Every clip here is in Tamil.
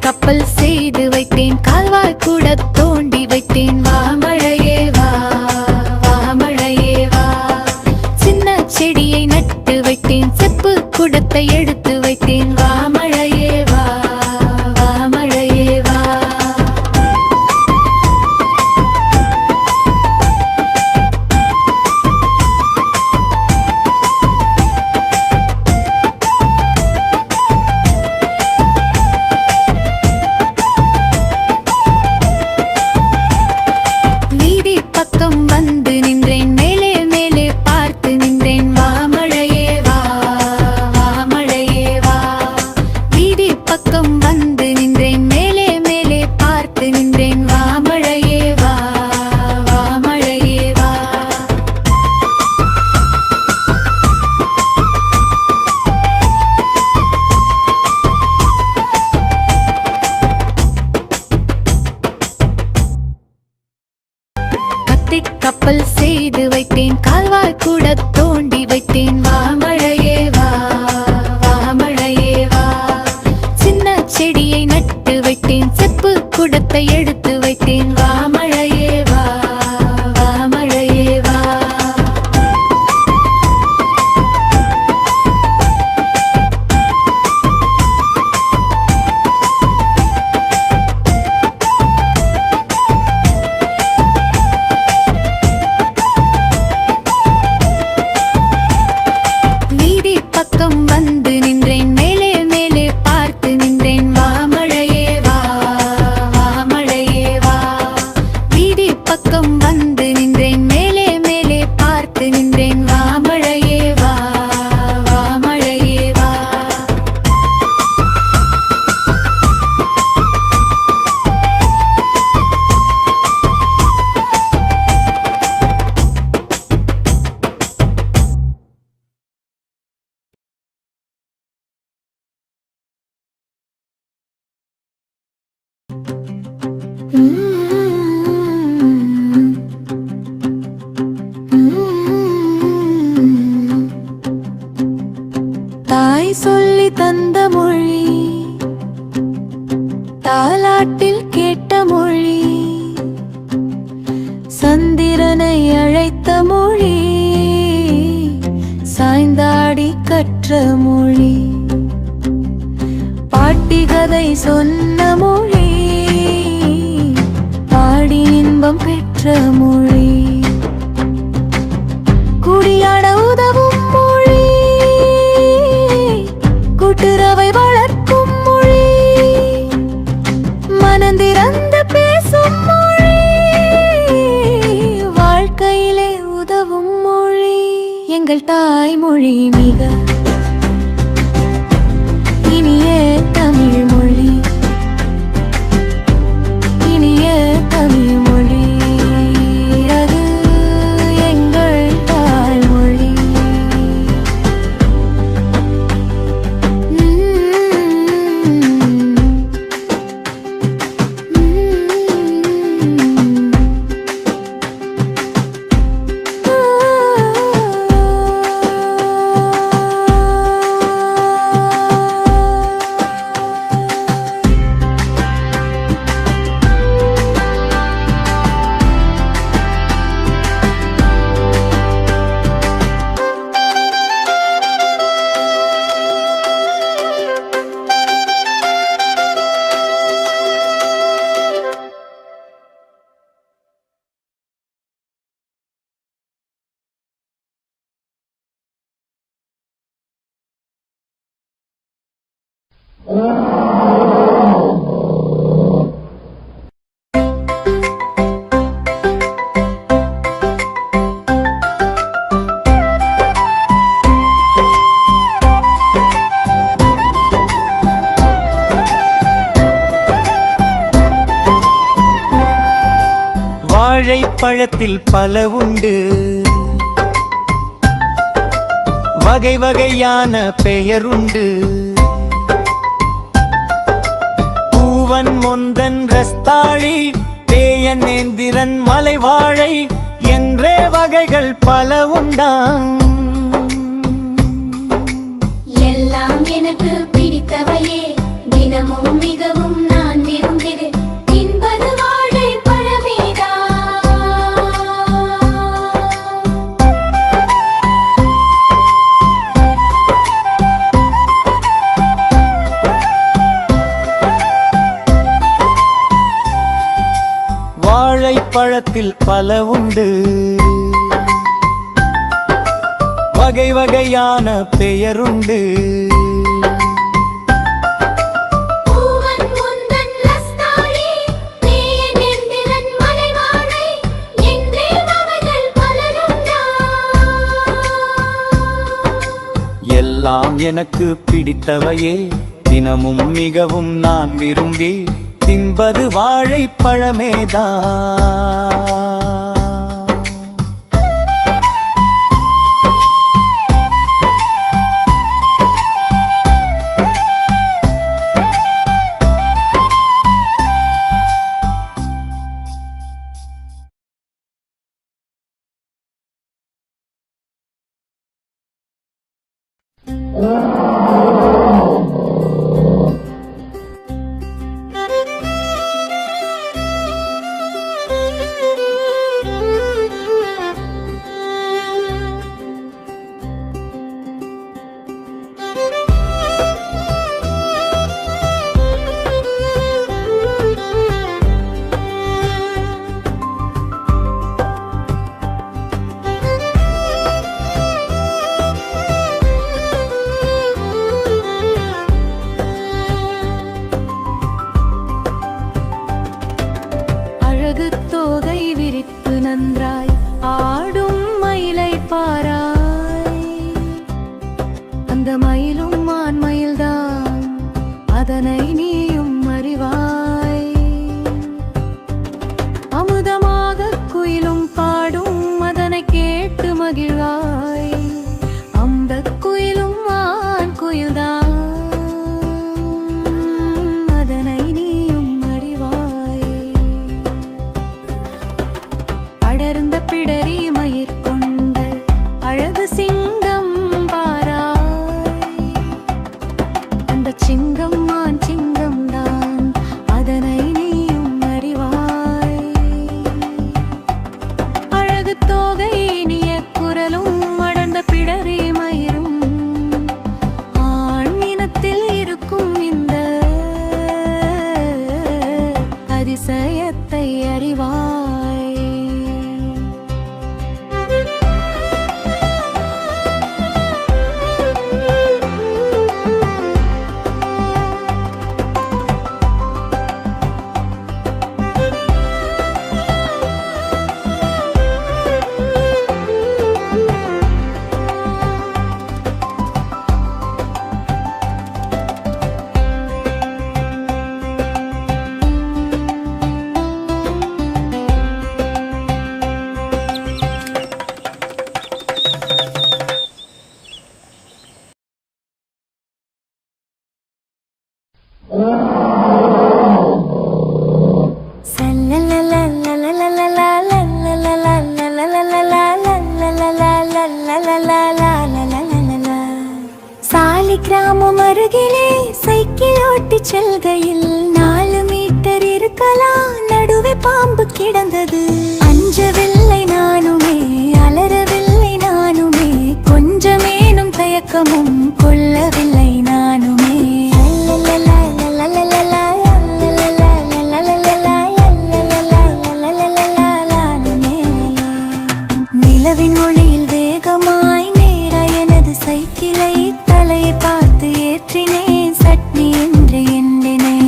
கப்பல் செய்து வைத்தேன், கால்வாய் கூட தோண்டி வைத்தேன். வா மழையே வா, வா மழையே வா. சின்ன செடியை நட்டு வைத்தேன், செப்பு குடத்தை எடுத்து வைத்தேன். வா மழையே வா, வா மழையே வா. கப்பல் செய்து வைத்தேன், கால்வாய் கூட தோண்டி வைத்தேன். வா மழையே வா, வா மழையே வா. சின்ன செடியை நட்டு வைத்தேன், செப்பு குடத்தை எடுத்து வைத்தேன். வா மழையே வா, வா மழையே வா. தாய் சொல்லி தந்த மொழி, தாலாட்டில் கேட்ட மொழி, சந்திரனை அழைத்த மொழி, சாய்ந்தாடி கற்ற மொழி, பாட்டி கதை சொன்ன மொழி, பாடி இன்பம் பெற்ற மொழி, குடியாட உதவும் மொழி, கூட்டுறவை வளர்க்கும் மொழி, மனந்திறந்து பேசும் மொழி, வாழ்க்கையிலே உதவும் மொழி. எங்கள் தாய்மொழி மிக இனிய தமிழ் மொழி, இனிய தமிழ் மொழி, அது எங்கள் தாய்மொழி. வாழைப்பழத்தில் பல உண்டு, வகை வகையான பெயருண்டு. பூவன் முந்தன் ரஸ்தாளி தேயநேந்திரன் மலைவாழை என்றே வகைகள் பல உண்டாம். எல்லாம் எனக்கு பிடித்தவையே, தினமும் மிகவும் நான் விரும்பினேன் தின்பது வாழை பழமேதான். வாழைப்பழத்தில் பல உண்டு, வகை வகையான பெயருண்டு. பூவன் முந்தன் ரஸ்தாளி தேயநேந்திரன் மலைவாழை என்றே வகைகள் பலருண்டாம். எல்லாம் எனக்கு பிடித்தவையே, தினமும் மிகவும் நான் விரும்பி தின்பது வாழைப்பழமேதான். நன்றாய் ஆடும் மயிலை பாராய். அந்த மயிலும் மான் மயில்தான், அதனை நீயும் அறிவாய். அமுதமாக குயிலும் பாடும், அதனை கேட்டு மகிழ்வாய். அந்த குயிலும் மான் குயில்தான், அதனை நீயும் அறிவாய். அடர்ந்த பிடரி மயிர் கொண்ட அழகு சிங்கம் பாராய். அந்த சிங்கம் மான் சிங்கம் தான், அதனை நீயும் அறிவாய். அழகு தோகை இனிய குரலும் அடர்ந்த பிடரி மயிரும் ஆண் இனத்தில் இருக்கும் இந்த அதிசயத்தை அறிவாய். சாலிகிராமம் அருகிலே சைக்கிள் ஓட்டி செல்கையில் 4 மீட்டர் இருக்கலாம், நடுவே பாம்பு கிடந்தது. அஞ்சவில்லை நானுமே, அலறவில்லை நானுமே, கொஞ்சமேனும் தயக்கமும் கொள்ளவில்லை நானுமே. நிலவின் ஒளியில் வேகமாய் நேர எனது சைக்கிளை தலையை பார்த்து ஏற்றினேன். சட்னி என்று எண்ணினேன்.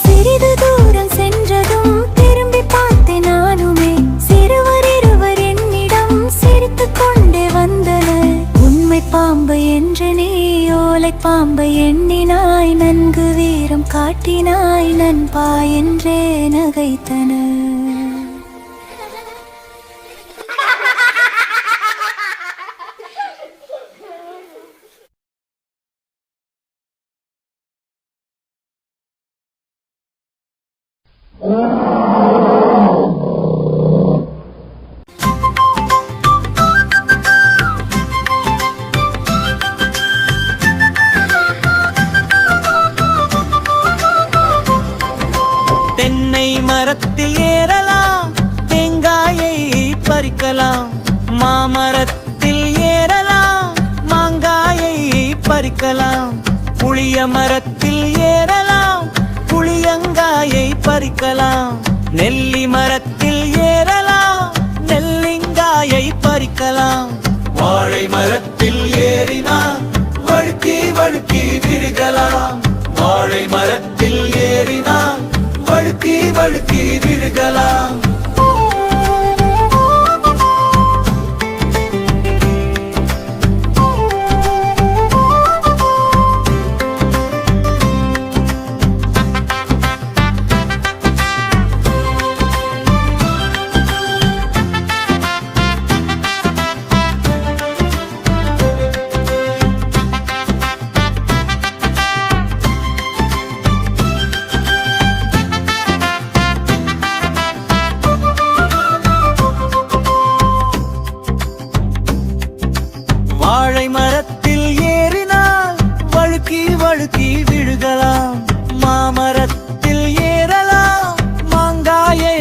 சிறிது தூரம் சென்றதும் திரும்பி பார்த்தேன் நானுமே. சிறுவர் இருவர் என்னிடம் சிரித்துக் கொண்டே வந்தனர். உண்மை பாம்பு என்று நீ ஓலை பாம்பை எண்ணினாய், நன்கு வீரம் காட்டினாய் நண்பா என்றே நகைத்தனர். 「 ா தென்னை மரத்தில் ஏறலாம், தேங்காயை பறிக்கலாம். மாமரத்தில் ஏறலாம், மாங்காயை பறிக்கலாம். புளிய மரத்தில் ஏறலாம், புளியங்காயை பறிக்கலாம். நெல்லி மரத்தில் ஏறலாம், நெல்லிங்காயை பறிக்கலாம். வாழை மரத்தில் ஏறினால் வழுக்கி வழுக்கி விழுகலாம். வாழை மரத்தில் ஏறினால் வழுக்கி வழுக்கி விழுகலாம். வாழை மரத்தில் ஏறினால் வழுக்கி வழுக்கி விழுகலாம். மாமரத்தில் ஏறலாம், மாங்காயை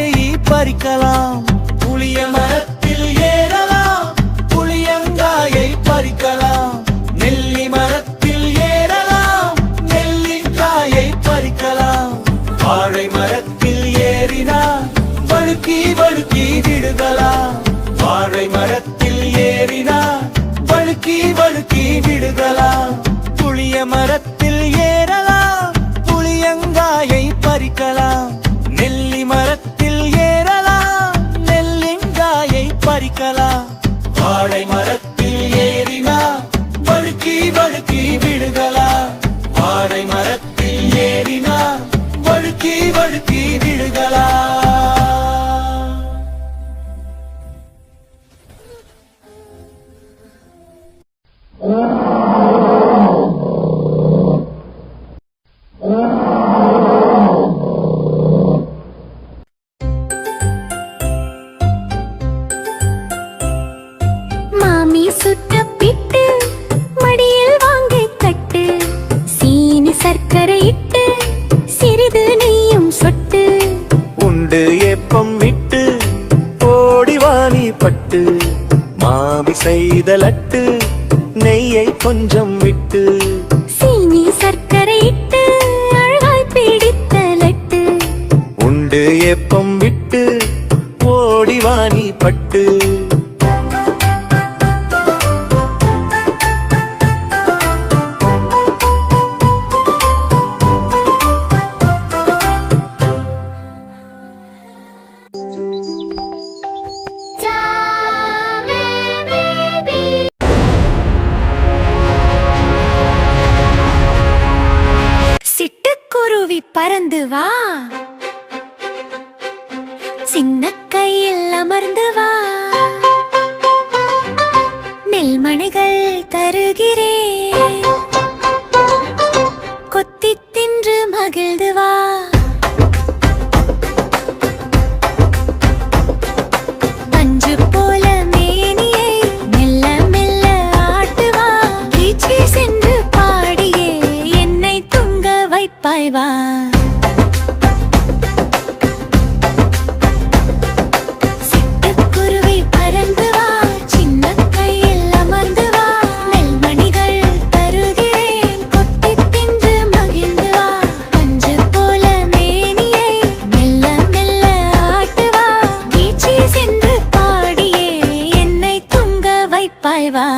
பறிக்கலாம். புளிய மரத்தில் ஏறலாம், புளியங்காயை பறிக்கலாம். நெல்லி மரத்தில் ஏறலாம், நெல்லிக்காயை பறிக்கலாம். வாழை மரத்தில் ஏறினால் வழுக்கி வழுக்கி விழுகலாம். வாழை மரத்தில் ஏறினால் வழுக்கி வழுக்கி விடுகலாம். புளிய மரத்தில் ஏறலாம், புளியங்காயை பறிக்கலாம். நெல்லி மரத்தில் ஏறலாம், நெல்லிங்காயை பறிக்கலாம். வாழை மரத்தில் ஏறினால் வழுக்கி வழுக்கி விடுகலாம். வாழை மரத்தில் ஏறினால் வழுக்கி வழுக்கி விடுகலாம். மாமி சுட்ட பிட்டு மடியில் வாங்கி கட்டு, சீனி சர்க்கரை இட்டு சிறிது நெய்யும் சொட்டு. உண்டு ஏப்பம் விட்டு ஓடிவாணி பட்டு, மாமி செய்த லட்டு நெய்யை கொஞ்சம் விட்டு. சீனி சர்க்கரை இட்டு அழகாய் பிடித்த லட்டு. உண்டு ஏப்பம் விட்டு ஓடிவாணி பட்டு. சிட்டுக்குருவி பறந்து வா, சின்ன கையில் அமர்ந்து வா. நெல்மணிகள் தருகிறேன், கொத்தி தின்று மகிழ்ந்து வா. பஞ்சு போல மேனியை மெல்ல மெல்ல ஆட்டுவா. வீச்சு சென்று பாடியே என்னை தூங்க வைப்பாய் வா. சிட்டுக்குருவி பறந்து வா, சின்ன கையில் அமர்ந்து வா. நெல்மணிகள் தருகிறேன், கொத்தி தின்று மகிழ்ந்து வா. பஞ்சு போல மேனியை மெல்ல மெல்ல ஆட்டுவா. வீச்சு சென்று பாடியே என்னை தூங்க வைப்பாய் வா.